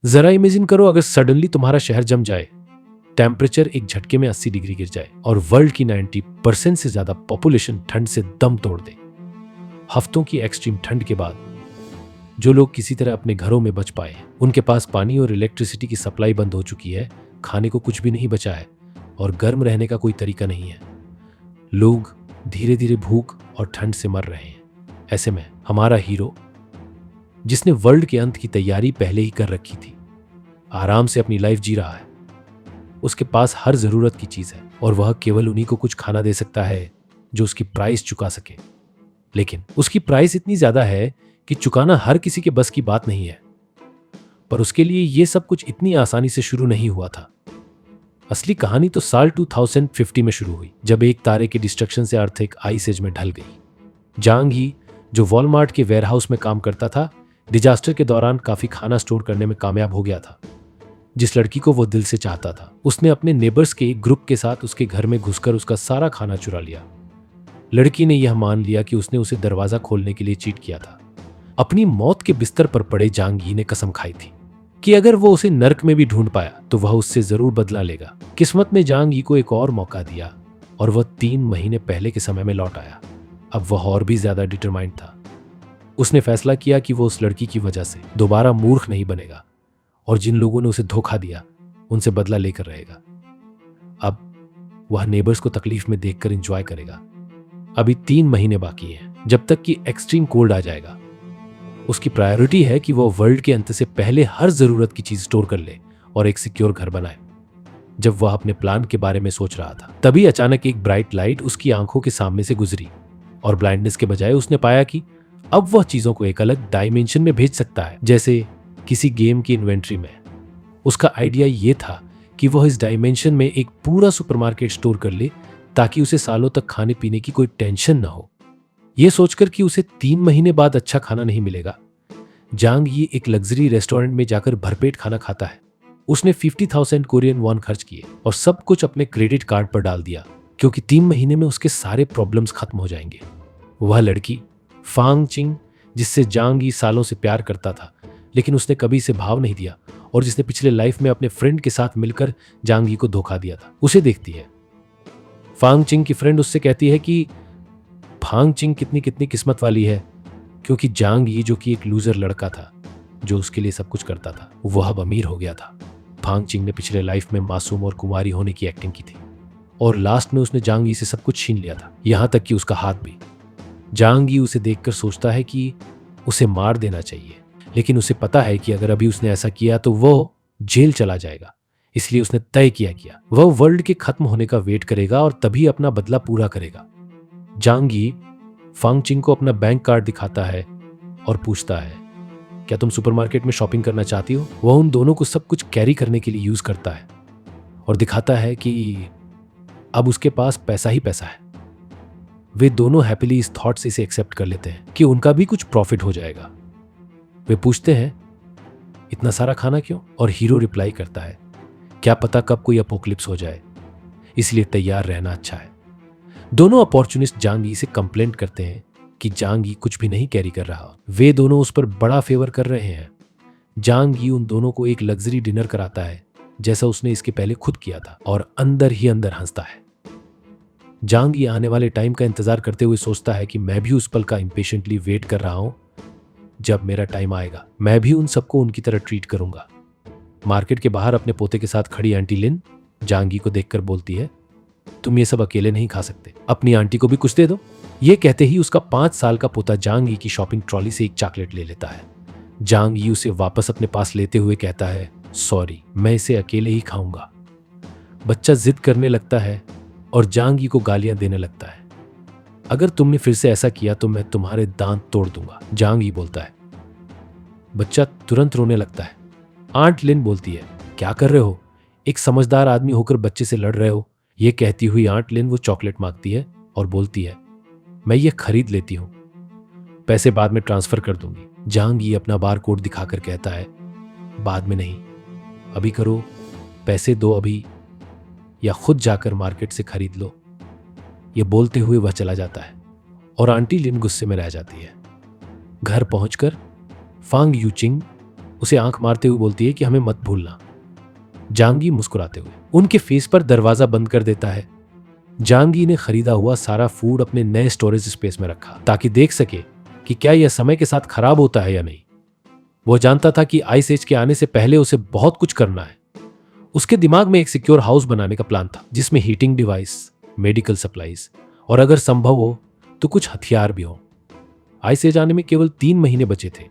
जरा इमेजिन करो अगर सडनली तुम्हारा शहर जम जाए, टेम्परेचर एक झटके में 80 डिग्री गिर जाए और वर्ल्ड की 90% से ज्यादा पॉपुलेशन ठंड से दम तोड़ दे। हफ्तों की एक्सट्रीम ठंड के बाद जो लोग किसी तरह अपने घरों में बच पाए, उनके पास पानी और इलेक्ट्रिसिटी की सप्लाई बंद हो चुकी है, खाने को कुछ भी नहीं बचा है और गर्म रहने का कोई तरीका नहीं है। लोग धीरे धीरे भूख और ठंड से मर रहे हैं। ऐसे में हमारा हीरो, जिसने वर्ल्ड के अंत की तैयारी पहले ही कर रखी थी, आराम से अपनी लाइफ जी रहा है। उसके पास हर जरूरत की चीज है और वह केवल उन्हीं को कुछ खाना दे सकता है जो उसकी प्राइस चुका सके। लेकिन उसकी प्राइस इतनी ज्यादा है कि चुकाना हर किसी के बस की बात नहीं है। पर उसके लिए यह सब कुछ इतनी आसानी से शुरू नहीं हुआ था। असली कहानी तो साल 2050 में शुरू हुई, जब एक तारे के डिस्ट्रक्शन से अर्थ एक आइस एज में ढल गई। जांग ही, जो वॉलमार्ट के वेयरहाउस में काम करता था, डिजास्टर के दौरान काफी खाना स्टोर करने में कामयाब हो गया था। जिस लड़की को वो दिल से चाहता था, उसने अपने नेबर्स के एक ग्रुप के साथ उसके घर में घुसकर उसका सारा खाना चुरा लिया। लड़की ने यह मान लिया कि उसने उसे दरवाजा खोलने के लिए चीट किया था। अपनी मौत के बिस्तर पर पड़े जांग ही ने कसम खाई थी कि अगर वो उसे नर्क में भी ढूंढ पाया तो वह उससे जरूर बदला लेगा। किस्मत ने जांग ही को एक और मौका दिया और वह 3 महीने पहले के समय में लौट आया। अब वह और भी ज्यादा डिटरमाइंड था। उसने फैसला किया कि वो उस लड़की की वजह से दोबारा मूर्ख नहीं बनेगा और जिन लोगों ने उसे धोखा दिया उनसे बदला लेकर रहेगा। अब वह नेबर्स को तकलीफ में देखकर एंजॉय करेगा। अभी 3 महीने बाकी हैं, जब तक कि एक्सट्रीम कोल्ड आ जाएगा। उसकी प्रायोरिटी है कि वो वर्ल्ड के अंत से पहले हर जरूरत की चीज स्टोर कर ले और एक सिक्योर घर बनाए। जब वह अपने प्लान के बारे में सोच रहा था, तभी अचानक एक ब्राइट लाइट उसकी आंखों के सामने से गुजरी और ब्लाइंडनेस के बजाय उसने पाया कि अब वह चीजों को एक अलग डायमेंशन में भेज सकता है, जैसे किसी गेम की इन्वेंट्री में। उसका आइडिया यह था कि वह इस डायमेंशन में एक पूरा सुपरमार्केट स्टोर कर ले ताकि उसे सालों तक खाने पीने की कोई टेंशन न हो। यह सोचकर कि उसे 3 महीने बाद अच्छा खाना नहीं मिलेगा, जांग ये एक लग्जरी रेस्टोरेंट में जाकर भरपेट खाना खाता है। उसने 50,000 कोरियन वॉन खर्च किए और सब कुछ अपने क्रेडिट कार्ड पर डाल दिया, क्योंकि 3 महीने में उसके सारे प्रॉब्लम्स खत्म हो जाएंगे। वह लड़की फांग चिंग, जिससे जांग ही सालों से प्यार करता था लेकिन उसने कभी इसे भाव नहीं दिया और जिसने पिछले लाइफ में अपने फ्रेंड के साथ मिलकर जांग ही को धोखा दिया था, उसे देखती है। फांग चिंग की फ्रेंड उससे कहती है कि फांग चिंग कितनी कितनी किस्मत वाली है, क्योंकि जांग ही, जो कि एक लूजर लड़का था जो उसके लिए सब कुछ करता था, वह अब अमीर हो गया था। फांग चिंग ने पिछले लाइफ में मासूम और कुंवारी होने की एक्टिंग की थी और लास्ट में उसने जांग ही से सब कुछ छीन लिया था, यहां तक कि उसका हाथ भी। जांग ही उसे देखकर सोचता है कि उसे मार देना चाहिए, लेकिन उसे पता है कि अगर अभी उसने ऐसा किया तो वो जेल चला जाएगा। इसलिए उसने तय किया वह वर्ल्ड के खत्म होने का वेट करेगा और तभी अपना बदला पूरा करेगा। जांग ही फांग चिंग को अपना बैंक कार्ड दिखाता है और पूछता है, क्या तुम सुपरमार्केट में शॉपिंग करना चाहती हो? वह उन दोनों को सब कुछ कैरी करने के लिए यूज करता है और दिखाता है कि अब उसके पास पैसा ही पैसा है। वे दोनों हैप्पीली इस थॉट से इसे एक्सेप्ट कर लेते हैं कि उनका भी कुछ प्रॉफिट हो जाएगा। वे पूछते हैं, इतना सारा खाना क्यों? और हीरो रिप्लाई करता है, क्या पता कब कोई अपोकलिप्स हो जाए, इसलिए तैयार रहना अच्छा है। दोनों अपॉर्चुनिस्ट जांग ही से कंप्लेंट करते हैं कि जांग ही कुछ भी नहीं कैरी कर रहा। वे दोनों उस पर बड़ा फेवर कर रहे हैं। जांग ही उन दोनों को एक लग्जरी डिनर कराता है, जैसा उसने इसके पहले खुद किया था, और अंदर ही अंदर हंसता है। जांग ही आने वाले टाइम का इंतजार करते हुए सोचता है कि मैं भी उस पल का इंपेशेंटली वेट कर रहा हूं जब मेरा टाइम आएगा। मैं भी उन सबको उनकी तरह ट्रीट करूंगा। मार्केट के बाहर अपने पोते के साथ खड़ी आंटी लिन जांग ही को देखकर बोलती है, तुम ये सब अकेले नहीं खा सकते, अपनी आंटी को भी कुछ दे दो। ये कहते ही उसका 5 साल का पोता जांग ही की शॉपिंग ट्रॉली से एक चॉकलेट ले लेता है। जांग ही उसे वापस अपने पास लेते हुए कहता है, सॉरी, मैं इसे अकेले ही खाऊंगा। बच्चा जिद करने लगता है और जांग ही को गालियां देने लगता है। अगर तुमने फिर से ऐसा किया तो मैं तुम्हारे दांत तोड़ दूंगा, जांग ही बोलता है। बच्चा तुरंत रोने लगता है। आंट लिन बोलती है, क्या कर रहे हो? एक समझदार आदमी होकर बच्चे से लड़ रहे हो। ये कहती हुई आंट लिन वो चॉकलेट मांगती है और बोलती है, मैं ये खरीद लेती हूं, पैसे बाद में ट्रांसफर कर दूंगी। जांग ही अपना बार कोड दिखाकर कहता है, बाद में नहीं, अभी करो, पैसे दो अभी, या खुद जाकर मार्केट से खरीद लो। ये बोलते हुए वह चला जाता है और आंटी लिन गुस्से में रह जाती है। घर पहुंचकर फांग यूचिंग उसे आंख मारते हुए बोलती है कि हमें मत भूलना। जांग यी मुस्कुराते हुए उनके फेस पर दरवाजा बंद कर देता है। जांग यी ने खरीदा हुआ सारा फूड अपने नए स्टोरेज स्पेस में रखा ताकि देख सके कि क्या यह समय के साथ खराब होता है या नहीं। वो जानता था कि आइस एज के आने से पहले उसे बहुत कुछ करना है। उसके दिमाग में एक सिक्योर हाउस बनाने का प्लान था जिसमें हीटिंग डिवाइस, मेडिकल सप्लाईज और अगर संभव हो तो कुछ हथियार भी हो। आइस एज आने में केवल 3 महीने बचे थे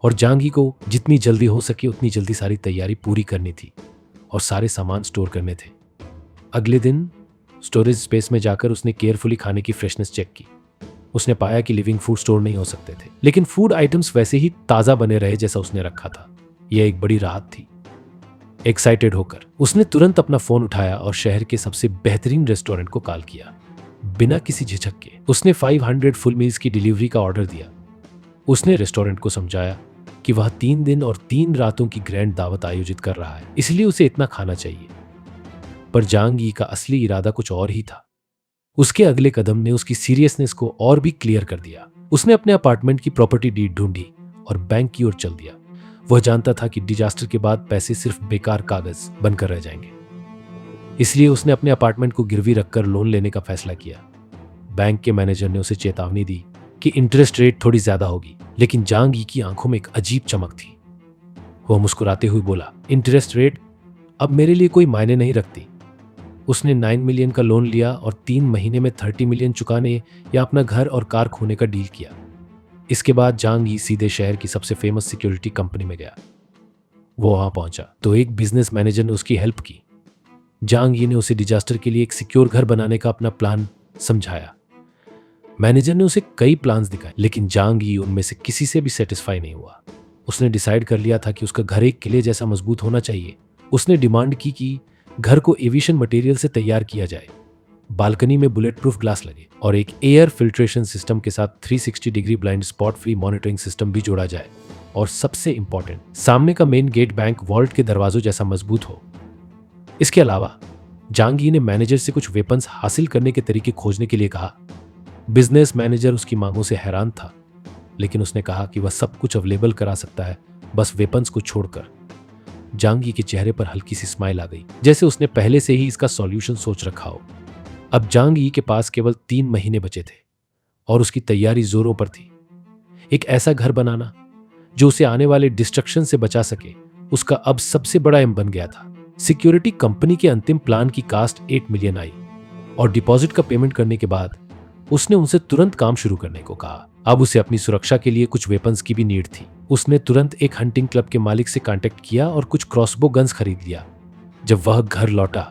और जांग यी को जितनी जल्दी हो सके उतनी जल्दी सारी तैयारी पूरी करनी थी और सारे सामान स्टोर करने थे। अगले दिन स्टोरेज स्पेस में जाकर उसने केयरफुली खाने की फ्रेशनेस चेक की। उसने पाया कि लिविंग फूड स्टोर नहीं हो सकते थे, लेकिन फूड आइटम्स वैसे ही ताज़ा बने रहे जैसा उसने रखा था। यह एक बड़ी राहत थी। एक्साइटेड होकर उसने तुरंत अपना फोन उठाया और शहर के सबसे बेहतरीन रेस्टोरेंट को कॉल किया। बिना किसी झिझक के उसने 500 फुल मील्स की डिलीवरी का ऑर्डर दिया। उसने रेस्टोरेंट को समझाया कि वह 3 दिन और 3 रातों की ग्रैंड दावत आयोजित कर रहा है, इसलिए उसे इतना खाना चाहिए। पर जांग यी का असली इरादा कुछ और ही था। उसके अगले कदम ने उसकी सीरियसनेस को और भी क्लियर कर दिया। उसने अपने अपार्टमेंट की प्रॉपर्टी डीड ढूंढी और बैंक की ओर चल दिया। वह जानता था कि डिजास्टर के बाद पैसे सिर्फ बेकार कागज बनकर रह जाएंगे, इसलिए उसने अपने अपार्टमेंट को गिरवी रखकर लोन लेने का फैसला किया। बैंक के मैनेजर ने उसे चेतावनी दी कि इंटरेस्ट रेट थोड़ी ज्यादा होगी, लेकिन जांग यी की आंखों में एक अजीब चमक थी। वह मुस्कुराते हुए बोला, इंटरेस्ट रेट अब मेरे लिए कोई मायने नहीं रखती। उसने 9 मिलियन का लोन लिया और 3 महीने में 30 मिलियन चुकाने या अपना घर और कार खोने का डील किया। इसके बाद जांग यी सीधे शहर की सबसे फेमस सिक्योरिटी कंपनी में गया। वो वहां पहुंचा तो एक बिजनेस मैनेजर ने उसकी हेल्प की। जांग यी ने उसे डिजास्टर के लिए एक सिक्योर घर बनाने का अपना प्लान समझाया। मैनेजर ने उसे कई प्लान्स दिखाए, लेकिन जांग यी उनमें से किसी से भी सेटिस्फाई नहीं हुआ। उसने डिसाइड कर लिया था कि उसका घर एक किले जैसा मजबूत होना चाहिए। उसने डिमांड की कि घर को एविएशन मटेरियल से तैयार किया जाए, बालकनी में बुलेट प्रूफ ग्लास लगे और एक एयर फिल्ट्रेशन सिस्टम के साथ 360 degree blind spot free monitoring system भी जोड़ा जाए, और सबसे इंपॉर्टेंट, सामने का मेन गेट बैंक वॉल्ट के दरवाजों जैसा मजबूत हो। इसके अलावा जांग यी ने मैनेजर से कुछ वेपन्स हासिल करने के तरीके खोजने के लिए कहा। बिजनेस मैनेजर उसकी मांगों से हैरान था, लेकिन उसने कहा कि वह सब कुछ अवेलेबल करा सकता है, बस वेपन्स को छोड़कर। जांग यी के चेहरे पर हल्की सी स्माइल आ गई, जैसे उसने पहले से ही इसका सॉल्यूशन सोच रखा हो। अब जांग यी के पास केवल 3 महीने बचे थे और उसकी तैयारी जोरों पर थी। एक ऐसा घर बनाना जो उसे आने वाले डिस्ट्रक्शन से बचा सके, उसका अब सबसे बड़ा एम बन गया था। सिक्योरिटी कंपनी के अंतिम प्लान की कास्ट 8 मिलियन आई और डिपॉजिट का पेमेंट करने के बाद उसने उनसे तुरंत काम शुरू करने को कहा। अब उसे अपनी सुरक्षा के लिए कुछ वेपन्स की भी नीड थी। उसने तुरंत एक हंटिंग क्लब के मालिक से कांटेक्ट किया और कुछ क्रॉसबो गन्स खरीद लिया। जब वह घर लौटा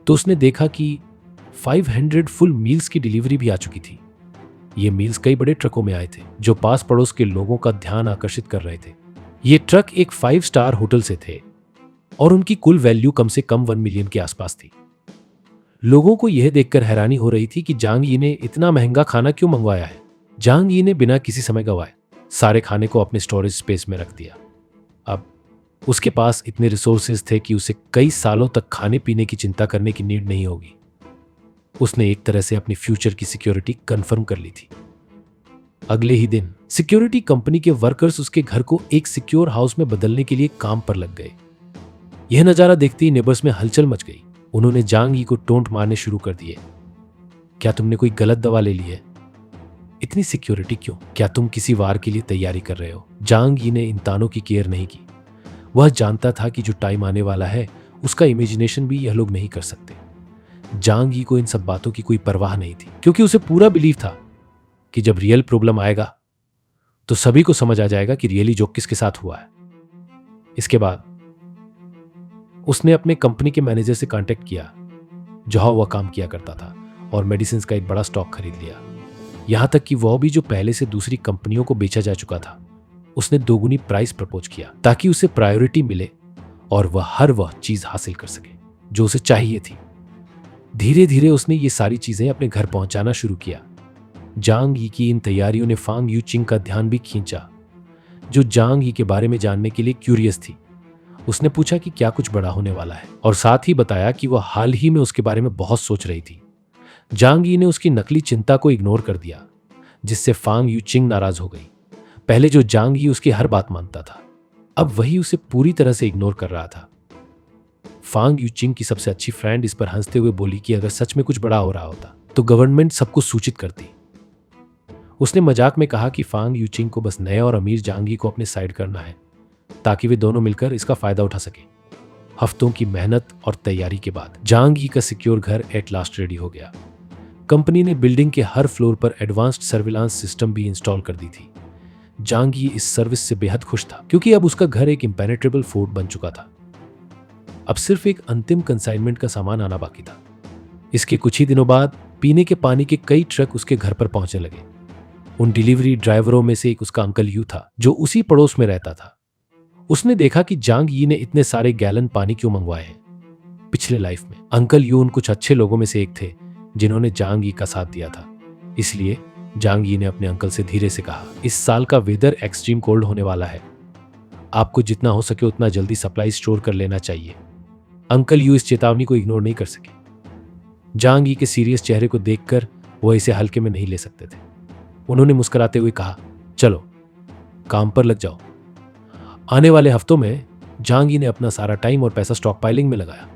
तो उसने देखा कि 500 फुल मील्स की डिलीवरी भी आ चुकी थी। ये मील्स कई बड़े ट्रकों में आए थे जो पास पड़ोस के लोगों का ध्यान आकर्षित कर रहे थे। ये ट्रक एक 5 स्टार होटल से थे और उनकी कुल वैल्यू कम से कम 1 मिलियन के आसपास थी। लोगों को यह देखकर हैरानी हो रही थी कि जांग यी ने इतना महंगा खाना क्यों मंगवाया है। जांग यी ने बिना किसी समय गंवाए सारे खाने को अपने स्टोरेज स्पेस में रख दिया। अब उसके पास इतने रिसोर्सेज थे कि उसे कई सालों तक खाने पीने की चिंता करने की नीड नहीं होगी। उसने एक तरह से अपनी फ्यूचर की सिक्योरिटी कंफर्म कर ली थी। अगले ही दिन सिक्योरिटी कंपनी के वर्कर्स उसके घर को एक सिक्योर हाउस में बदलने के लिए काम पर लग गए। यह नजारा देखते ही नेबर्स में हलचल मच गई। उन्होंने जांग यी को टोंट मारने शुरू कर दिए। क्या तुमने कोई गलत दवा ले ली है? इतनी सिक्योरिटी क्यों? क्या तुम किसी वार के लिए तैयारी कर रहे हो? जांग यी ने इन तानों की केयर नहीं की। वह जानता था कि जो टाइम आने वाला है उसका इमेजिनेशन भी यह लोग नहीं कर सकते। जांग यी को इन सब बातों की कोई परवाह नहीं थी, क्योंकि उसे पूरा बिलीव था कि जब रियल प्रॉब्लम आएगा तो सभी को समझ आ जाएगा कि रियली जो किसके साथ हुआ है। इसके बाद उसने अपने कंपनी के मैनेजर से कांटेक्ट किया जहां वह काम किया करता था और मेडिसिन का एक बड़ा स्टॉक खरीद लिया। यहां तक कि वह भी जो पहले से दूसरी कंपनियों को बेचा जा चुका था। उसने दोगुनी प्राइस प्रपोज किया ताकि उसे प्रायोरिटी मिले और वह चीज हासिल कर सके जो उसे चाहिए थी। धीरे धीरे उसने ये सारी चीजें अपने घर पहुंचाना शुरू किया। जांग यी की इन तैयारियों ने फांग यूचिंग का ध्यान भी खींचा, जो जांग यी के बारे में जानने के लिए क्यूरियस थी। उसने पूछा कि क्या कुछ बड़ा होने वाला है और साथ ही बताया कि वह हाल ही में उसके बारे में बहुत सोच रही थी। जांग यी ने उसकी नकली चिंता को इग्नोर कर दिया, जिससे फांग यूचिंग नाराज हो गई। पहले जो जांग यी उसकी हर बात मानता था, अब वही उसे पूरी तरह से इग्नोर कर रहा था। फांग यूचिंग की सबसे अच्छी फ्रेंड इस पर हंसते हुए बोली कि अगर सच में कुछ बड़ा हो रहा होता तो गवर्नमेंट सबको सूचित करती। उसने मजाक में कहा कि फांग यूचिंग को बस नए और अमीर जांग यी को अपने साइड करना है ताकि वे दोनों मिलकर इसका फायदा उठा सके। हफ्तों की मेहनत और तैयारी के बाद जांग यी का सिक्योर घर एट लास्ट रेडी हो गया। कंपनी ने बिल्डिंग के हर फ्लोर पर एडवांस्ड सर्विलांस सिस्टम भी इंस्टॉल कर दी थी। जांग यी इस सर्विस से बेहद खुश था क्योंकि अब उसका घर एक इम्पेनेट्रेबल फोर्ट बन चुका था। अब सिर्फ एक अंतिम कंसाइनमेंट का सामान आना बाकी था। इसके कुछ ही दिनों बाद पीने के पानी के कई ट्रक उसके घर पर पहुंचने लगे। उन डिलीवरी ड्राइवरों में से एक उसका अंकल यू था जो उसी पड़ोस में रहता था। उसने देखा कि जांग यी ने इतने सारे गैलन पानी क्यों मंगवाए हैं। पिछले लाइफ में अंकल यू उन कुछ अच्छे लोगों में से एक थे जिन्होंने जांग यी का साथ दिया था। इसलिए जांग यी ने अपने अंकल से धीरे से कहा, इस साल का वेदर एक्सट्रीम कोल्ड होने वाला है, आपको जितना हो सके उतना जल्दी सप्लाई स्टोर कर लेना चाहिए। अंकल यू इस चेतावनी को इग्नोर नहीं कर सके। जांग यी के सीरियस चेहरे को देखकर वह इसे हल्के में नहीं ले सकते थे। उन्होंने मुस्कुराते हुए कहा, चलो काम पर लग जाओ। आने वाले हफ्तों में जांग यी ने अपना सारा टाइम और पैसा स्टॉक पाइलिंग में लगाया।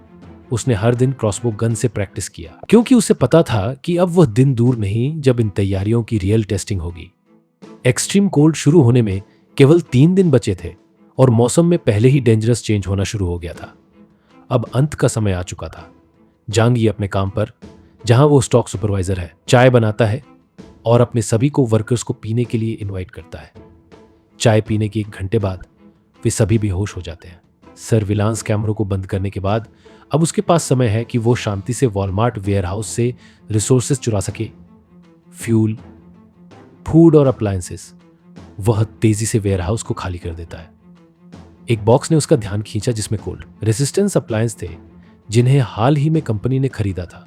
उसने हर दिन क्रॉसबो गन से प्रैक्टिस किया क्योंकि उसे पता था कि अब वह दिन दूर नहीं जब इन तैयारियों की रियल टेस्टिंग होगी। एक्सट्रीम कोल्ड शुरू होने में केवल 3 दिन बचे थे और मौसम में पहले ही डेंजरस चेंज होना शुरू हो गया था। अब अंत का समय आ चुका था। जांग यी अपने काम पर, जहां वो स्टॉक सुपरवाइजर है, चाय बनाता है और अपने सभी को वर्कर्स को पीने के लिए इनवाइट करता है। चाय पीने के 1 घंटे बाद वे सभी बेहोश हो जाते हैं। सर्विलांस कैमरों को बंद करने के बाद अब उसके पास समय है कि वो शांति से वॉलमार्ट वेयरहाउस से रिसोर्सेज चुरा सके, फ्यूल, फूड और अप्लायंसेस। वह तेजी से वेयरहाउस को खाली कर देता है। एक बॉक्स ने उसका ध्यान खींचा जिसमें कोल्ड रेजिस्टेंस अप्लायंस थे जिन्हें हाल ही में कंपनी ने खरीदा था।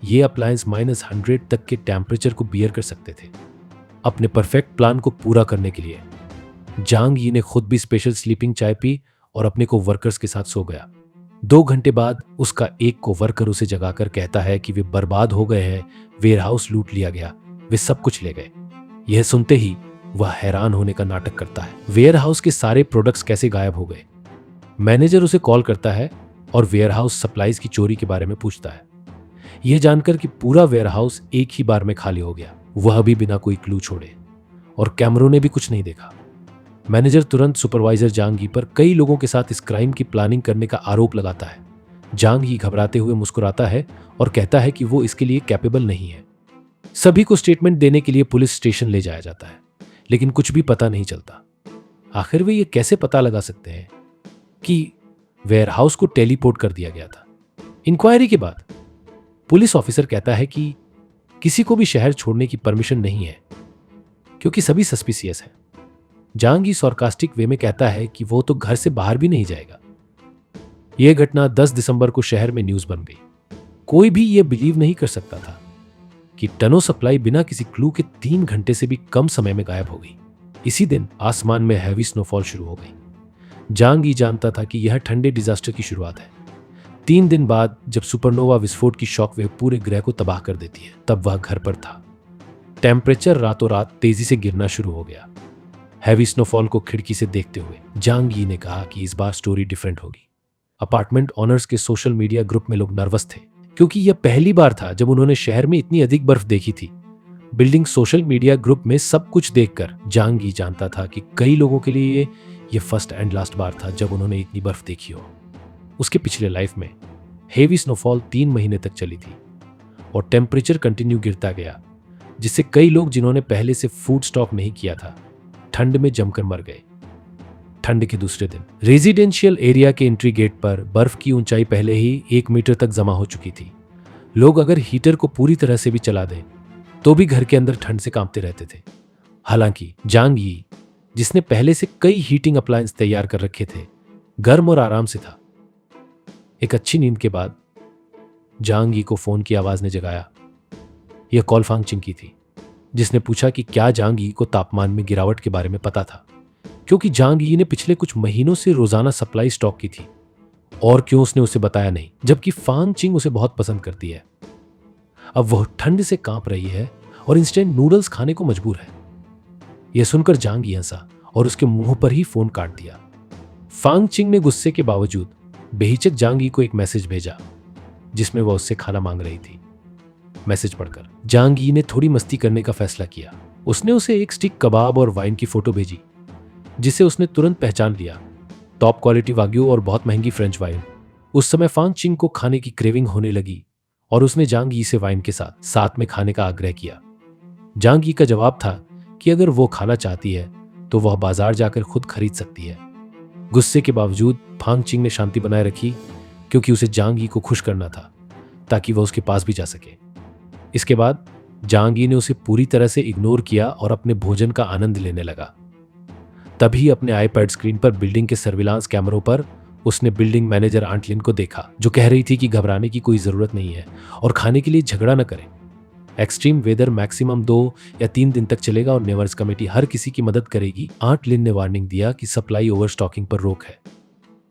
ये अप्लायंस -100 तक के टेम्परेचर को बियर कर सकते थे। अपने परफेक्ट प्लान को पूरा करने के लिए जांग यी ने खुद भी स्पेशल स्लीपिंग चाय पी और अपने को वर्कर्स के साथ सो गया। 2 घंटे बाद उसका एक को वर्कर उसे जगाकर कहता है कि वे बर्बाद हो गए हैं, वेयरहाउस लूट लिया गया, वे सब कुछ ले गए। यह सुनते ही वह हैरान होने का नाटक करता है। वेयरहाउस के सारे प्रोडक्ट्स कैसे गायब हो गए? मैनेजर उसे कॉल करता है और वेयरहाउस सप्लाईज की चोरी के बारे में पूछता है। यह जानकर कि पूरा वेयरहाउस एक ही बार में खाली हो गया, वह भी बिना कोई क्लू छोड़े, और कैमरों ने भी कुछ नहीं देखा। मैनेजर तुरंत सुपरवाइजर जांग यी पर कई लोगों के साथ इस क्राइम की प्लानिंग करने का आरोप लगाता है। जांग यी घबराते हुए मुस्कुराता है और कहता है कि वो इसके लिए कैपेबल नहीं है। सभी को स्टेटमेंट देने के लिए पुलिस स्टेशन ले जाया जाता है, लेकिन कुछ भी पता नहीं चलता। आखिर वे ये कैसे पता लगा सकते हैं कि वेयरहाउस को टेलीपोर्ट कर दिया गया था? इंक्वायरी के बाद पुलिस ऑफिसर कहता है कि किसी को भी शहर छोड़ने की परमिशन नहीं है क्योंकि सभी सस्पिशियस हैं। जांग यी सार्कास्टिक वे में कहता है कि वो तो घर से बाहर भी नहीं जाएगा। यह घटना 10 दिसंबर को शहर में न्यूज बन गई। कोई भी यह बिलीव नहीं कर सकता था कि टनों सप्लाई बिना किसी क्लू के 3 घंटे से भी कम समय में गायब हो गई। इसी दिन आसमान में हैवी स्नोफॉल शुरू हो गई। जांग यी जानता था कि यह ठंडे डिजास्टर की शुरुआत है। 3 दिन बाद जब सुपरनोवा विस्फोट की शॉक वेव पूरे ग्रह को तबाह कर देती है, तब वह घर पर था। टेम्परेचर रातों रात तेजी से गिरना शुरू हो गया। हैवी स्नोफॉल को खिड़की से देखते हुए जांग यी ने कहा कि इस बार स्टोरी डिफरेंट होगी। अपार्टमेंट ऑनर्स के सोशल मीडिया ग्रुप में लोग नर्वस थे क्योंकि यह पहली बार था जब उन्होंने शहर में इतनी अधिक बर्फ देखी थी। बिल्डिंग सोशल मीडिया ग्रुप में सब कुछ देखकर जांग यी जानता था कि कई लोगों के लिए यह फर्स्ट एंड लास्ट बार था जब उन्होंने इतनी बर्फ देखी हो। उसके पिछले लाइफ में हेवी स्नोफॉल 3 महीने तक चली थी और टेम्परेचर कंटिन्यू गिरता गया, जिससे कई लोग जिन्होंने पहले से फूड स्टॉक नहीं किया था ठंड में जमकर मर गए। ठंड के दूसरे दिन रेजिडेंशियल एरिया के एंट्री गेट पर बर्फ की ऊंचाई पहले ही 1 मीटर तक जमा हो चुकी थी। लोग अगर हीटर को पूरी तरह से भी चला दें तो भी घर के अंदर ठंड से कांपते रहते थे। हालांकि जांग यी, जिसने पहले से कई हीटिंग अप्लायंस तैयार कर रखे थे, गर्म और आराम से था। एक अच्छी नींद के बाद जांग यी को फोन की आवाज ने जगाया। यह कॉल फांग चिंग की थी, जिसने पूछा कि क्या जांग यी को तापमान में गिरावट के बारे में पता था, क्योंकि जांग यी ने पिछले कुछ महीनों से रोजाना सप्लाई स्टॉक की थी और क्यों उसने उसे बताया नहीं, जबकि फांग चिंग उसे बहुत पसंद करती है। अब वह ठंड से कांप रही है और इंस्टेंट नूडल्स खाने को मजबूर है। यह सुनकर जांग यी हंसा और उसके मुंह पर ही फोन काट दिया। फांग चिंग ने गुस्से के बावजूद बेहिचक जांग यी को एक मैसेज भेजा जिसमें वह उससे खाना मांग रही थी। मैसेज पढ़कर जांग यी ने थोड़ी मस्ती करने का फैसला किया। उसने उसे एक स्टिक कबाब और वाइन की फोटो भेजी जिसे उसने तुरंत पहचान लिया। टॉप क्वालिटी वाग्यू और बहुत महंगी फ्रेंच वाइन। उस समय फांग चिंग को खाने की क्रेविंग होने लगी और उसने जांग यी से वाइन के साथ में खाने का आग्रह किया। जांग यी का जवाब था कि अगर वो खाना चाहती है तो वह बाजार जाकर खुद खरीद सकती है। गुस्से के बावजूद फांग चिंग ने शांति बनाए रखी क्योंकि उसे जांग यी को खुश करना था ताकि वह उसके पास भी जा सके। इसके बाद जांग यी ने उसे पूरी तरह से इग्नोर किया और अपने भोजन का आनंद लेने लगा। तभी अपने आईपैड स्क्रीन पर बिल्डिंग के सर्विलांस कैमरों पर उसने बिल्डिंग मैनेजर आंट लिन को देखा जो कह रही थी कि घबराने की कोई जरूरत नहीं है और खाने के लिए झगड़ा न करें। एक्सट्रीम वेदर मैक्सिमम 2 या 3 दिन तक चलेगा और नेवर्स कमेटी हर किसी की मदद करेगी। आंट लिन ने वार्निंग दिया कि सप्लाई ओवरस्टॉकिंग पर रोक है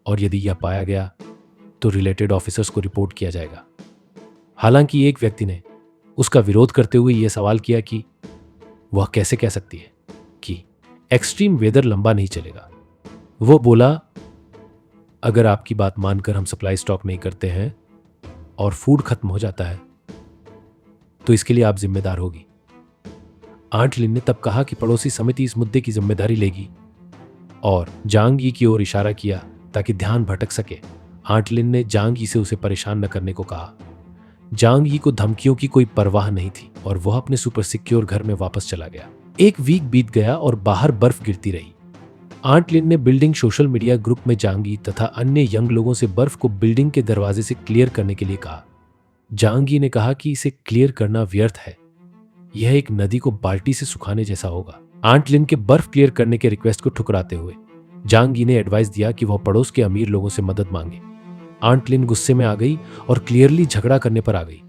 और यदि यह पाया गया तो रिलेटेड ऑफिसर्स को रिपोर्ट किया जाएगा। हालांकि एक व्यक्ति ने उसका विरोध करते हुए यह सवाल किया कि वह कैसे कह सकती है कि एक्सट्रीम वेदर लंबा नहीं चलेगा। वो बोला, अगर आपकी बात मानकर हम सप्लाई स्टॉक नहीं करते हैं और फूड खत्म हो जाता है तो इसके लिए आप जिम्मेदार होगी। आंट लिन ने तब कहा कि पड़ोसी समिति इस मुद्दे की जिम्मेदारी लेगी और जांग यी की ओर इशारा किया ताकि ध्यान भटक सके। आंट लिन ने जांग यी से उसे परेशान न करने को कहा। जांग यी को धमकियों की कोई परवाह नहीं थी और वह अपने सुपर सिक्योर घर में वापस चला गया। एक वीक बीत गया और बाहर बर्फ गिरती रही। आंट लिन ने बिल्डिंग सोशल मीडिया ग्रुप में जांग यी तथा अन्य यंग लोगों से बर्फ को बिल्डिंग के दरवाजे से क्लियर करने के लिए कहा। जांग यी ने कहा कि इसे क्लियर करना व्यर्थ है, यह एक नदी को बाल्टी से सुखाने जैसा होगा। आंट लिन के बर्फ क्लियर करने के रिक्वेस्ट को ठुकराते हुए जांग यी ने एडवाइस दिया कि वह पड़ोस के अमीर लोगों से मदद मांगे। आंट लिन गुस्से में आ गई और क्लियरली झगड़ा करने पर आ गई।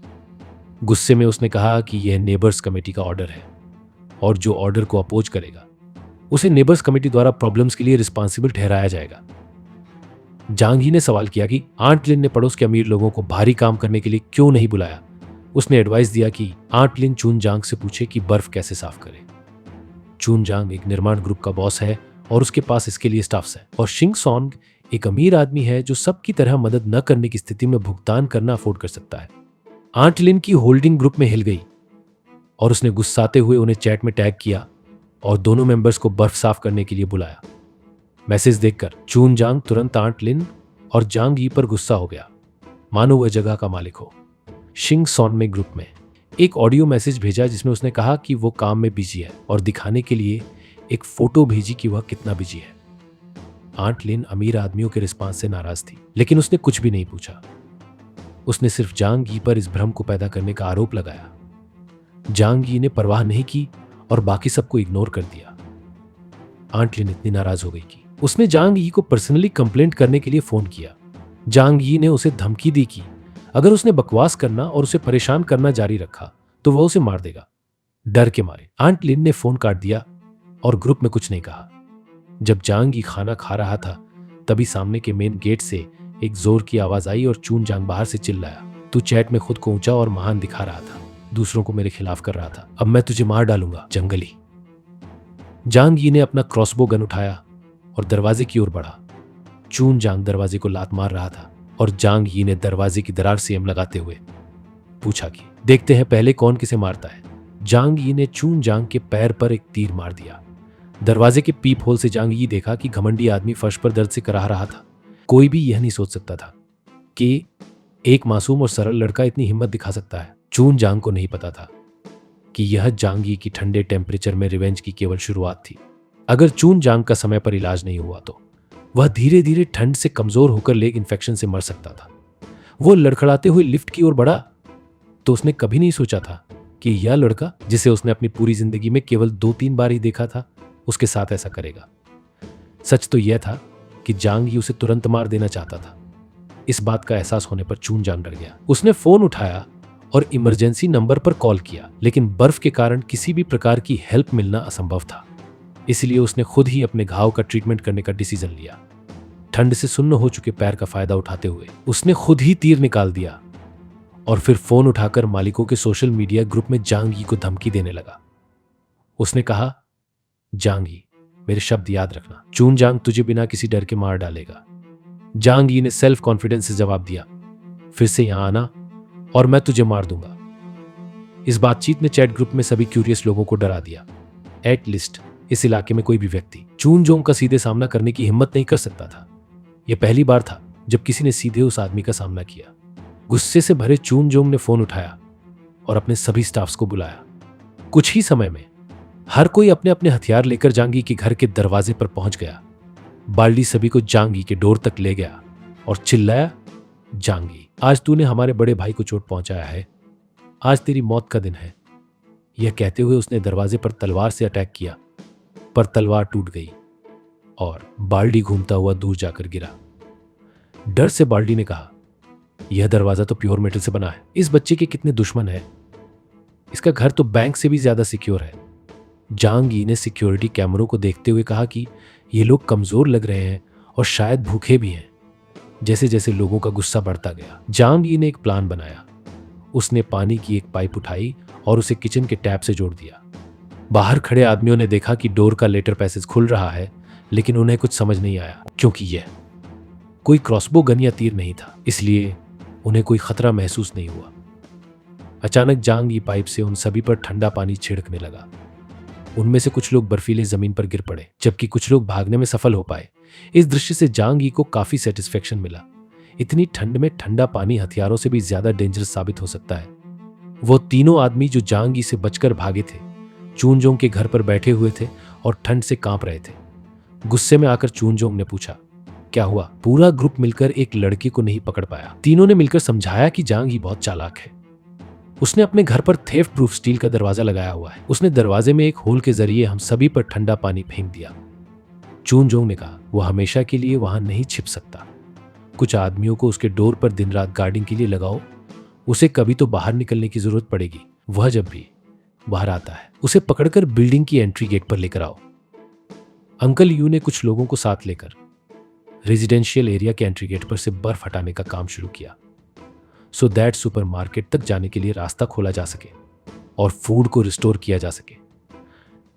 गुस्से में उसने कहा कि यह नेबर्स कमेटी का ऑर्डर है और जो ऑर्डर को अपोज करेगा उसे नेबर्स कमेटी द्वारा प्रॉब्लम्स के लिए रिस्पॉन्सिबल ठहराया जाएगा। जांग यी ने सवाल किया कि आंट लिन ने पड़ोस के अमीर लोगों को भारी काम करने के लिए क्यों नहीं बुलाया। उसने एडवाइस दिया कि आंट लिन चून जांग से पूछे कि बर्फ कैसे साफ करे। चून जांग एक निर्माण ग्रुप का बॉस है और उसके पास इसके लिए स्टाफ्स है और शिंग सॉन्ग एक अमीर आदमी है जो सबकी तरह मदद न करने की स्थिति में भुगतान करना अफोर्ड कर सकता है। आंट लिन की होल्डिंग ग्रुप में हिल गई और उसने गुस्साते हुए उन्हें चैट में टैग किया और दोनों मेंबर्स को बर्फ साफ करने के लिए बुलाया। मैसेज देखकर चून जांग तुरंत आंट लिन और जांग यी पर गुस्सा हो गया, मानो वह जगह का मालिक हो। शिंग सॉन में ग्रुप में एक ऑडियो मैसेज भेजा जिसमें उसने कहा कि वो काम में बिजी है और दिखाने के लिए एक फोटो भेजी कि वह कितना बिजी है। आंट लिन अमीर आदमियों के रिस्पांस से नाराज थी लेकिन उसने कुछ भी नहीं पूछा। उसने सिर्फ जांग यी पर इस भ्रम को पैदा करने का आरोप लगाया। जांग यी ने परवाह नहीं की और बाकी सबको इग्नोर कर दिया। आंट लिन इतनी नाराज हो गई कि उसने जांग यी को पर्सनली कंप्लेंट करने के लिए फोन किया। जांग यी ने उसे धमकी दी कि अगर उसने बकवास करना और उसे परेशान करना जारी रखा तो वह उसे मार देगा। डर के मारे आंट लिन ने फोन काट दिया और ग्रुप में कुछ नहीं कहा। जब जांग यी खाना खा रहा था तभी सामने के मेन गेट से एक जोर की आवाज आई और चून जांग बाहर से चिल्लाया, तू चैट में खुद को ऊंचा और महान दिखा रहा था, दूसरों को मेरे खिलाफ कर रहा था, अब मैं तुझे मार डालूंगा जंगली। जांग यी ने अपना क्रॉसबो गन उठाया और दरवाजे की ओर बढ़ा। चून जांग दरवाजे को लात मार रहा था और जांग यी ने दरवाजे की दरार से एम लगाते हुए पूछा कि देखते हैं पहले कौन किसे मारता है। जांग यी ने चून जांग के पैर पर एक तीर मार दिया। दरवाजे के पीप होल से जांग यी देखा कि घमंडी आदमी फर्श पर दर्द से कराह रहा था। कोई भी यह नहीं सोच सकता था कि एक मासूम और सरल लड़का इतनी हिम्मत दिखा सकता है। चून जांग को नहीं पता था कि यह जांग यी की ठंडे टेम्परेचर में रिवेंज की केवल शुरुआत थी। अगर चून जांग का समय पर इलाज नहीं हुआ तो वह धीरे धीरे ठंड से कमजोर होकर लेग इन्फेक्शन से मर सकता था। वो लड़खड़ाते हुए लिफ्ट की ओर बढ़ा तो उसने कभी नहीं सोचा था कि यह लड़का जिसे उसने अपनी पूरी जिंदगी में केवल 2-3 बार ही देखा था उसके साथ ऐसा करेगा। सच तो यह था कि जांग यी उसे तुरंत मार देना चाहता था। इस बात का एहसास होने पर चून जांग डर गया। उसने फोन उठाया और इमरजेंसी नंबर पर कॉल किया, लेकिन बर्फ के कारण किसी भी प्रकार की हेल्प मिलना असंभव था। इसलिए उसने खुद ही अपने घाव का ट्रीटमेंट करने का डिसीजन लिया। ठंड से सुन्न हो चुके पैर का फायदा उठाते हुए उसने खुद ही तीर निकाल दिया और फिर फोन उठाकर मालिकों के सोशल मीडिया ग्रुप में जांग यी को धमकी देने लगा। उसने कहा, जांग यी, मेरे शब्द याद रखना, चून जांग तुझे बिना किसी डर के मार डालेगा। जांग यी ने सेल्फ कॉन्फिडेंस से जवाब दिया, फिर से यहां आना और मैं तुझे मार दूंगा। इस बातचीत ने चैट ग्रुप में सभी क्यूरियस लोगों को डरा दिया। एट लीस्ट इस इलाके में कोई भी व्यक्ति चून जोंग का सीधे सामना करने की हिम्मत नहीं कर सकता था। यह पहली बार था जब किसी ने सीधे उस आदमी का सामना किया। गुस्से से भरे चून जोंग ने फोन उठाया और अपने सभी स्टाफ्स को बुलाया। कुछ ही समय में हर कोई अपने अपने हथियार लेकर जांगी के घर के दरवाजे पर पहुंच गया। बाल्डी सभी को जांगी के डोर तक ले गया और चिल्लाया, जांगी, आज तूने हमारे बड़े भाई को चोट पहुंचाया है, आज तेरी मौत का दिन है। यह कहते हुए उसने दरवाजे पर तलवार से अटैक किया, पर तलवार टूट गई और बाल्डी घूमता हुआ दूर जाकर गिरा। डर से बाल्डी ने कहा, यह दरवाजा तो प्योर मेटल से बना है, इस बच्चे के कितने दुश्मन हैं। इसका घर तो बैंक से भी ज्यादा सिक्योर है। जांग यी ने सिक्योरिटी कैमरों को देखते हुए कहा कि ये लोग कमजोर लग रहे हैं और शायद भूखे भी हैं। जैसे जैसे लोगों का गुस्सा बढ़ता गया, जांग यी ने एक प्लान बनाया। उसने पानी की एक पाइप उठाई और उसे किचन के टैप से जोड़ दिया। बाहर खड़े आदमियों ने देखा कि डोर का लेटर पैसेज खुल रहा है, लेकिन उन्हें कुछ समझ नहीं आया क्योंकि यह कोई क्रॉसबो गन या तीर नहीं था, इसलिए उन्हें कोई खतरा महसूस नहीं हुआ। अचानक जांग यी पाइप से उन सभी पर ठंडा पानी छिड़कने लगा। उनमें से कुछ लोग बर्फीले जमीन पर गिर पड़े, जबकि कुछ लोग भागने में सफल हो पाए। इस दृश्य से जांग यी को काफी सेटिस्फेक्शन मिला। इतनी ठंड में ठंडा पानी हथियारों से भी ज्यादा डेंजरस साबित हो सकता है। वो तीनों आदमी जो जांग यी से बचकर भागे थे, चूनजोंग के घर पर बैठे हुए थे और ठंड से कांप रहे थे। गुस्से में आकर चूनजोंग ने पूछा, क्या हुआ? पूरा ग्रुप मिलकर एक लड़के को नहीं पकड़ पाया। तीनों ने मिलकर समझाया कि जांग यी बहुत चालाक है। उसने अपने घर पर थेफ्ट प्रूफ स्टील का दरवाजा लगाया हुआ है। उसने दरवाजे में एक होल के जरिए हम सभी पर ठंडा पानी फेंक दिया। चूनजोंग ने कहा, वो हमेशा के लिए वहां नहीं छिप सकता। कुछ आदमियों को उसके डोर पर दिन रात गार्डिंग के लिए लगाओ। उसे कभी तो बाहर निकलने की जरूरत पड़ेगी। वह जब भी बाहर आता है, उसे पकड़कर बिल्डिंग की एंट्री गेट पर लेकर आओ। अंकल यू ने कुछ लोगों को साथ लेकर रेजिडेंशियल एरिया के एंट्री गेट पर से बर्फ हटाने का काम शुरू किया, सो दैट सुपरमार्केट तक जाने के लिए रास्ता खोला जा सके और फूड को रिस्टोर किया जा सके।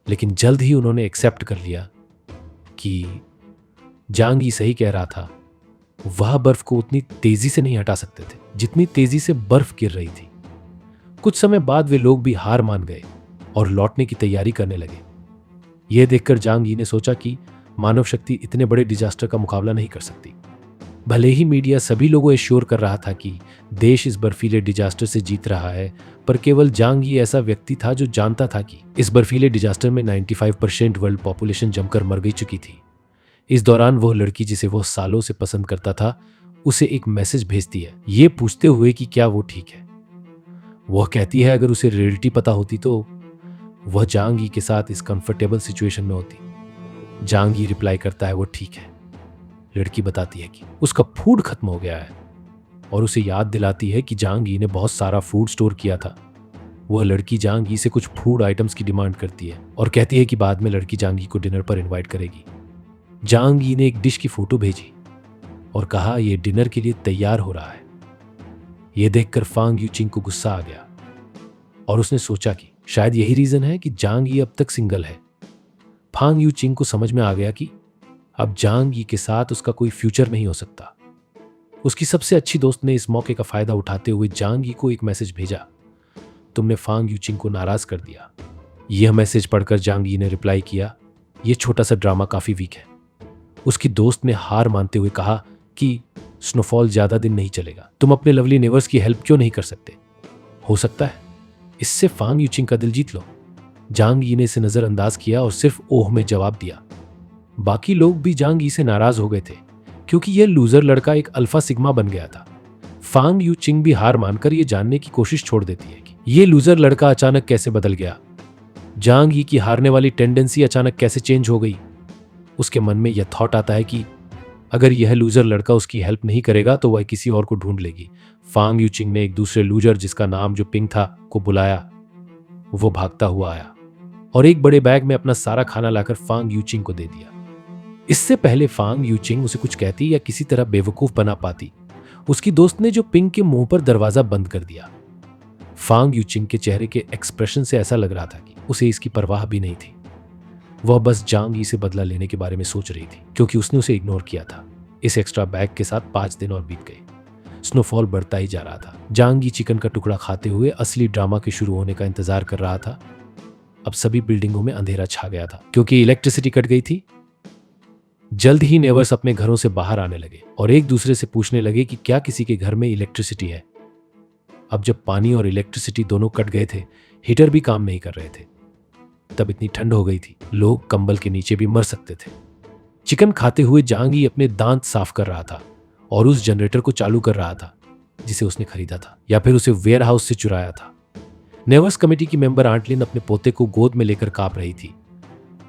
लेकिन जल्द ही उन्होंने एक्सेप्ट कर लिया कि जांग यी सही कह रहा था। वह बर्फ को उतनी तेजी से नहीं हटा सकते थे जितनी तेजी से बर्फ गिर रही थी। कुछ समय बाद वे लोग भी हार मान गए और लौटने की तैयारी करने लगे। यह देखकर जांग यी ने सोचा कि मानव शक्ति इतने बड़े डिजास्टर का मुकाबला नहीं कर सकती। भले ही मीडिया सभी लोगों एश्योर कर रहा था कि देश इस बर्फीले डिजास्टर से जीत रहा है, पर केवल जांग यी ऐसा व्यक्ति था जो जानता था कि इस बर्फीले डिजास्टर में 95% वर्ल्ड पॉपुलेशन जमकर मर गई चुकी थी। इस दौरान वह लड़की जिसे वह सालों से पसंद करता था, उसे एक मैसेज भेजती है, ये पूछते हुए कि क्या वो ठीक है। वह कहती है अगर उसे रियलिटी पता होती तो वह जांग यी के साथ इस कंफर्टेबल सिचुएशन में होती। जांग यी रिप्लाई करता है, वो ठीक है। लड़की बताती है कि उसका फूड खत्म हो गया है और उसे याद दिलाती है कि जांग यी ने बहुत सारा फूड स्टोर किया था। वह लड़की जांग यी से कुछ फूड आइटम्स की डिमांड करती है और कहती है कि बाद में लड़की जांग यी को डिनर पर इनवाइट करेगी। जांग यी ने एक डिश की फोटो भेजी और कहा यह डिनर के लिए तैयार हो रहा है। यह देखकर फांग यूचिंग को गुस्सा आ गया और उसने सोचा कि शायद यही रीजन है कि जांग यी अब तक सिंगल है। फांग यूचिंग को समझ में आ गया कि अब जांग यी के साथ उसका कोई फ्यूचर नहीं हो सकता। उसकी सबसे अच्छी दोस्त ने इस मौके का फायदा उठाते हुए जांग यी को एक मैसेज भेजा, तुमने फांग यूचिंग को नाराज कर दिया। यह मैसेज पढ़कर जांग यी ने रिप्लाई किया, यह छोटा सा ड्रामा काफी वीक है। उसकी दोस्त ने हार मानते हुए कहा कि स्नोफॉल ज्यादा दिन नहीं चलेगा, तुम अपने लवली नेबर्स की हेल्प क्यों नहीं कर सकते? हो सकता है इससे फांग यूचिंग का दिल जीत लो। जांग यी ने इसे नजरअंदाज किया और सिर्फ ओह में जवाब दिया। बाकी लोग भी जांग यी से नाराज हो गए थे क्योंकि यह लूजर लड़का एक अल्फा सिग्मा बन गया था। फांग यूचिंग भी हार मानकर यह जानने की कोशिश छोड़ देती है कि यह लूजर लड़का अचानक कैसे बदल गया। जांग यी की हारने वाली टेंडेंसी अचानक कैसे चेंज हो गई। उसके मन में यह थॉट आता है कि अगर यह लूजर लड़का उसकी हेल्प नहीं करेगा तो वह किसी और को ढूंढ लेगी। फांग यूचिंग ने एक दूसरे लूजर जिसका नाम जो पिंग था को बुलाया। वो भागता हुआ आया और एक बड़े बैग में अपना सारा खाना लाकर फांग यूचिंग को दे दिया। इससे पहले फांग यूचिंग उसे कुछ कहती या किसी तरह बेवकूफ बना पाती, उसकी दोस्त ने जो पिंग के मुंह पर दरवाजा बंद कर दिया। फांग यूचिंग के चेहरे के एक्सप्रेशन से ऐसा लग रहा था कि उसे इसकी परवाह भी नहीं थी। वह बस जांग यी से बदला लेने के बारे में सोच रही थी, क्योंकि उसने उसे इग्नोर किया था। इस एक्स्ट्रा बैग के साथ 5 दिन और बीत गए। स्नोफॉल बढ़ता ही जा रहा था। जांग यी चिकन का टुकड़ा खाते हुए असली ड्रामा के शुरू होने का इंतजार कर रहा था। अब सभी बिल्डिंगों में अंधेरा छा गया था, क्योंकि इलेक्ट्रिसिटी कट गई थी। जल्द ही नेबर्स अपने घरों से बाहर आने लगे और एक दूसरे से पूछने लगे कि क्या किसी के घर में इलेक्ट्रिसिटी है। अब जब पानी और इलेक्ट्रिसिटी दोनों कट गए थे, हीटर भी काम नहीं कर रहे थे। तब इतनी ठंड हो गई थी, लोग कंबल के नीचे भी मर सकते थे। चिकन खाते हुए जांग यी अपने दांत साफ कर रहा था और उस जनरेटर को चालू कर रहा था जिसे उसने खरीदा था, या फिर उसे वेयर हाउस से चुराया था। नेवर्स कमेटी की मेंबर आंट लिन अपने पोते को गोद में लेकर कांप रही थी।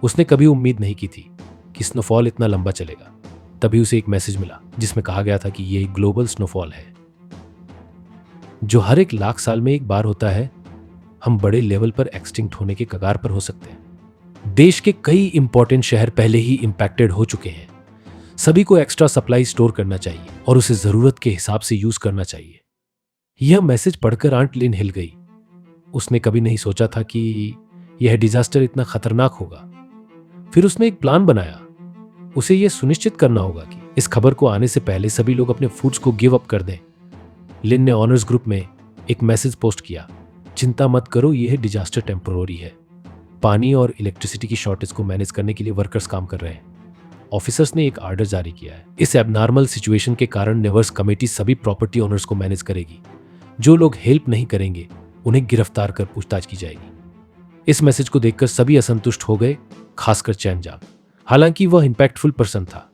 उसने कभी उम्मीद नहीं की थी कि स्नोफॉल इतना लंबा चलेगा। तभी उसे एक मैसेज मिला जिसमें कहा गया था कि यह एक ग्लोबल स्नोफॉल है जो हर 1 लाख साल में एक बार होता है। हम बड़े लेवल पर एक्सटिंक्ट होने के कगार पर हो सकते हैं। देश के कई इंपॉर्टेंट शहर पहले ही इंपैक्टेड हो चुके हैं। सभी को एक्स्ट्रा सप्लाई स्टोर करना चाहिए और उसे जरूरत के हिसाब से यूज करना चाहिए। यह मैसेज पढ़कर आंट लिन हिल गई। उसने कभी नहीं सोचा था कि यह डिजास्टर इतना खतरनाक होगा। फिर उसने एक प्लान बनाया। उसे यह सुनिश्चित करना होगा कि इस खबर को आने से पहले सभी लोग अपने फूड्स को गिव अप कर दें। लिन ने ऑनर्स ग्रुप में एक मैसेज पोस्ट किया, चिंता मत करो, यह डिजास्टर टेम्पोररी है। पानी और इलेक्ट्रिसिटी की शॉर्टेज को मैनेज करने के लिए वर्कर्स काम कर रहे हैं। ऑफिसर्स ने एक आर्डर जारी किया है। इस एबनॉर्मल सिचुएशन के कारण नेवर्स कमेटी सभी प्रॉपर्टी ओनर्स को मैनेज करेगी। जो लोग हेल्प नहीं करेंगे उन्हें गिरफ्तार कर पूछताछ की जाएगी। इस मैसेज को देखकर सभी असंतुष्ट हो गए, खासकर चैन जांग। हालांकि वह इंपैक्टफुल पर्सन था,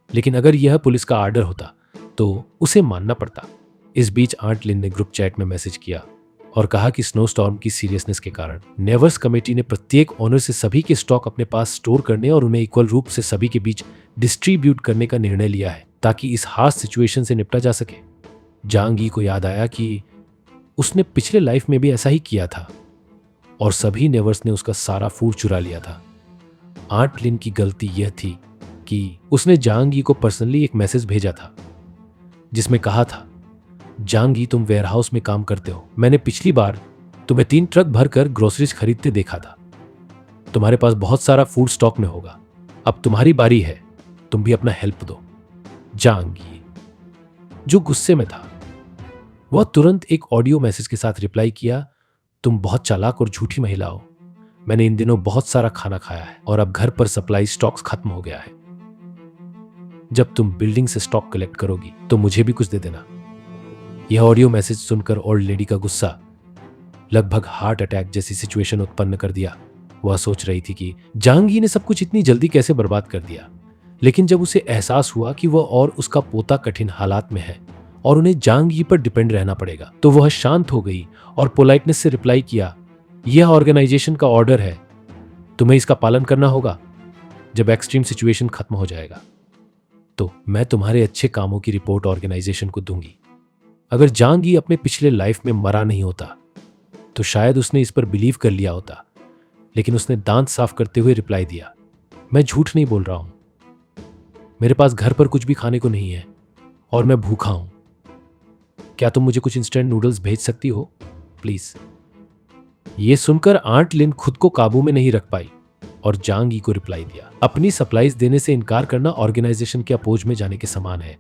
लेकिन अगर यह पुलिस का आर्डर होता तो उसे मानना पड़ता। इस बीच आंट लिन ने ग्रुप चैट में मैसेज किया और कहा कि स्नो स्टॉर्म की सीरियसनेस के कारण नेवर्स कमेटी ने प्रत्येक ओनर से सभी के स्टॉक अपने पास स्टोर करने और उन्हें इक्वल रूप से सभी के बीच डिस्ट्रीब्यूट करने का निर्णय लिया है, ताकि इस हार्श सिचुएशन से निपटा जा सके। जांग यी को याद आया कि उसने पिछले लाइफ में भी ऐसा ही किया था और सभी नेवर्स ने उसका सारा फूड चुरा लिया था। आंट लिन की गलती यह थी कि उसने जांग यी को पर्सनली एक मैसेज भेजा था जिसमें कहा था, जांग यी तुम वेयरहाउस में काम करते हो। मैंने पिछली बार तुम्हें 3 ट्रक भरकर ग्रोसरीज खरीदते देखा था। तुम्हारे पास बहुत सारा फूड स्टॉक में होगा। अब तुम्हारी बारी है, तुम भी अपना हेल्प दो। जांग यी, जो गुस्से में था, वह तुरंत एक ऑडियो मैसेज के साथ रिप्लाई किया, तुम बहुत चालाक और झूठी महिला हो। मैंने इन दिनों बहुत सारा खाना खाया है और अब घर पर सप्लाई स्टॉक्स खत्म हो गया है। जब तुम बिल्डिंग से स्टॉक कलेक्ट करोगी तो मुझे भी कुछ दे देना। यह ऑडियो मैसेज सुनकर ओल्ड लेडी का गुस्सा लगभग हार्ट अटैक जैसी सिचुएशन उत्पन्न कर दिया। वह सोच रही थी कि जांग यी ने सब कुछ इतनी जल्दी कैसे बर्बाद कर दिया। लेकिन जब उसे एहसास हुआ कि वह और उसका पोता कठिन हालात में है और उन्हें जांग यी पर डिपेंड रहना पड़ेगा, तो वह शांत हो गई और पोलाइटनेस से रिप्लाई किया, यह ऑर्गेनाइजेशन का ऑर्डर है, तुम्हें इसका पालन करना होगा। जब एक्सट्रीम सिचुएशन खत्म हो जाएगा तो मैं तुम्हारे अच्छे कामों की रिपोर्ट ऑर्गेनाइजेशन को दूंगी। अगर जांग यी अपने पिछले लाइफ में मरा नहीं होता तो शायद उसने इस पर बिलीव कर लिया होता, लेकिन उसने दांत साफ करते हुए रिप्लाई दिया, मैं झूठ नहीं बोल रहा हूं। मेरे पास घर पर कुछ भी खाने को नहीं है और मैं भूखा हूं। क्या तुम मुझे कुछ इंस्टेंट नूडल्स भेज सकती हो प्लीज? यह सुनकर आंट लिन खुद को काबू में नहीं रख पाई और जांग यी को रिप्लाई दिया, अपनी सप्लाईज देने से इनकार करना ऑर्गेनाइजेशन के अपोज में जाने के समान है।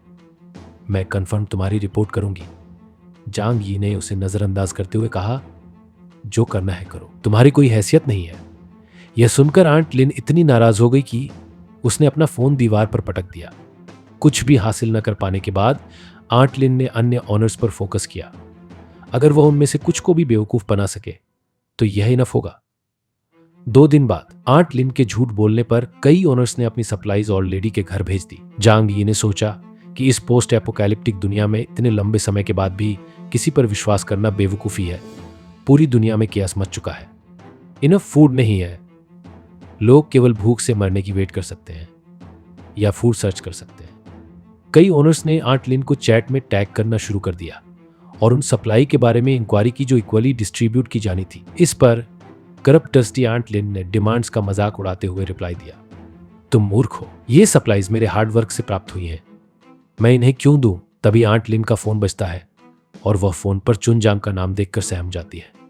मैं कंफर्म तुम्हारी रिपोर्ट करूंगी। जांग यी ने उसे नजरअंदाज करते हुए कहा, जो करना है करो, तुम्हारी कोई हैसियत नहीं है। यह सुनकर आंट लिन इतनी नाराज हो गई कि उसने अपना फोन दीवार पर पटक दिया। कुछ भी हासिल न कर पाने के बाद आंट लिन ने अन्य ऑनर्स पर फोकस किया। अगर वह उनमें से कुछ को भी बेवकूफ बना सके तो यह इनफ होगा। 2 दिन बाद आंट लिन के झूठ बोलने पर कई ओनर्स ने अपनी सप्लाईज और लेडी के घर भेज दी। जांग यी ने सोचा कि इस पोस्ट एपोकैलिप्टिक दुनिया में इतने लंबे समय के बाद भी किसी पर विश्वास करना बेवकूफ़ी है। पूरी दुनिया में कियास मच चुका है। इनफ फूड नहीं है। लोग केवल भूख से मरने की वेट कर सकते हैं या फूड सर्च कर सकते हैं। कई ओनर्स ने आंट लिन को चैट में टैग करना शुरू कर दिया और उन सप्लाई के बारे में इंक्वायरी की जो इक्वली डिस्ट्रीब्यूट की जानी थी। इस पर करप्ट ट्रस्टी आंट लिन ने डिमांड्स का मजाक उड़ाते हुए रिप्लाई दिया, तुम मूर्ख हो, ये सप्लाईज मेरे हार्डवर्क से प्राप्त हुई हैं, मैं इन्हें क्यों दूं? तभी आंट लिन का फोन बजता है और वह फोन पर चुन जांग का नाम देखकर सहम जाती है।